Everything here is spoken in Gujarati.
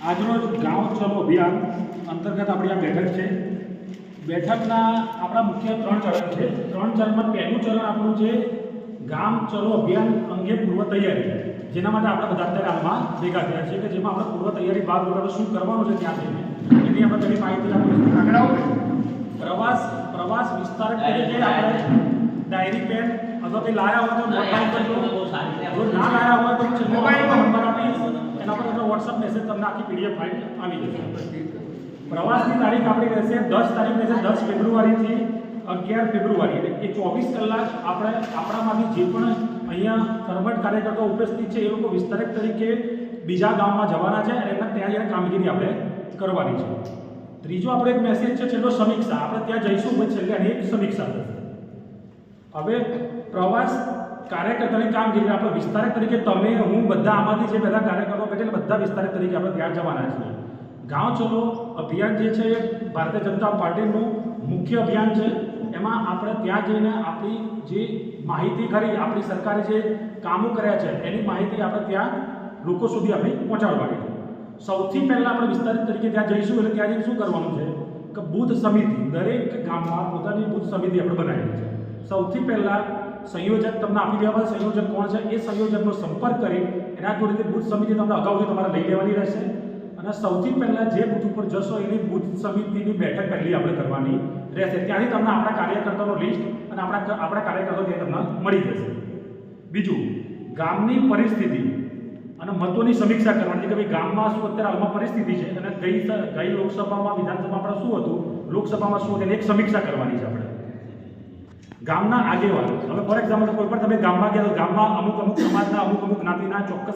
આજરોજ ગાંવ ચલો અભિયાન અંતર્ગત આપણી આ બેઠક છે. બેઠકના આપણા મુખ્ય 3 ચરણ છે. 3 ચરણમાં પહેલું ચરણ આપણું છે ગામ ચલો અભિયાન અંગે પૂર્વ તૈયારી, જેના માટે આપણે બધા અત્યારે હાલમાં ભેગા થયા છીએ કે જેમાં આપણે પૂર્વ તૈયારી બાદ વગર શું કરવાનું છે ત્યાં જઈને એની આપણે ઘણી માહિતી આપીશું. પ્રવાસ વિસ્તાર તરીકે આપણે ડાયરી પેન અથવા કંઈ લાયા હોય તો નોટ ડાઉન કરજો. જો ના લાયા હોય તો મોબાઈલ નંબર આપીશ, એના પર તમને વોટ્સઅપ મેસેજ તમને આખી પીડીએફ ફાઇલ આવી જશે. પ્રવાસની તારીખ આપણી રહેશે 10 તારીખ રહેશે 10 ફેબ્રુઆરીથી 11 ફેબ્રુઆરી, એટલે એ 24 કલાક આપણે આપણામાંથી જે પણ અહીંયા કર્મઠ કાર્યકર્તાઓ ઉપસ્થિત છે એ લોકો વિસ્તારક તરીકે બીજા ગામમાં જવાના છે અને એમના ત્યાં જઈને કામગીરી આપણે કરવાની છે. ત્રીજો આપણો એક મેસેજ છે છેલ્લો સમીક્ષા. આપણે ત્યાં જઈશું પછી છેલ્લે આની એક સમીક્ષા થશે. હવે પ્રવાસ કાર્યકર્તાની કામગીરી આપણે વિસ્તારક તરીકે તમે હું બધા આમાંથી જે બધા કાર્યકરો બેઠેલા બધા વિસ્તારક તરીકે આપણે ત્યાં જવાના છીએ. ગાંવ ચલો અભિયાન જે છે એ ભારતીય જનતા પાર્ટીનું મુખ્ય અભિયાન છે. એમાં આપણે ત્યાં જઈને આપણી જે માહિતી ખરી આપણી સરકારે જે કામો કર્યા છે એની માહિતી આપણે ત્યાં લોકો સુધી આપણી પહોંચાડવાની છે. સૌથી પહેલાં આપણે વિસ્તારિત તરીકે ત્યાં જઈશું એટલે ત્યાં જઈને શું કરવાનું છે કે બૂથ સમિતિ, દરેક ગામમાં પોતાની બૂથ સમિતિ આપણે બનાવેલી છે. સૌથી પહેલાં સંયોજક તમને આપી દેવા પડે. સંયોજક કોણ છે એ સંયોજકનો સંપર્ક કરી એના જોડેથી બૂથ સમિતિ તમને અગાઉથી તમારે લઈ લેવાની રહેશે અને સૌથી પહેલાં જે બૂથ ઉપર જશો એની બૂથ સમિતિની બેઠક પહેલી આપણે કરવાની રહેશે. ત્યાંથી તમને આપણા કાર્યકર્તાનો લિસ્ટ અને આપણા કાર્યકર્તાઓ ત્યાં તમને મળી જશે. બીજું, ગામની પરિસ્થિતિ અને મતોની સમીક્ષા કરવાની છે કે ભાઈ ગામમાં શું અત્યારે હાલમાં પરિસ્થિતિ છે અને ગઈ લોકસભામાં વિધાનસભામાં આપણે શું હતું, લોકસભામાં શું હતું એની એક સમીક્ષા કરવાની છે આપણે. ગામના આગેવાનો, હવે ફોર એક્ઝામ્પલ કોઈ પણ તમે ગામમાં ગયા તો ગામમાં અમુક સમાજના અમુક જ્ઞાતિના ચોક્કસ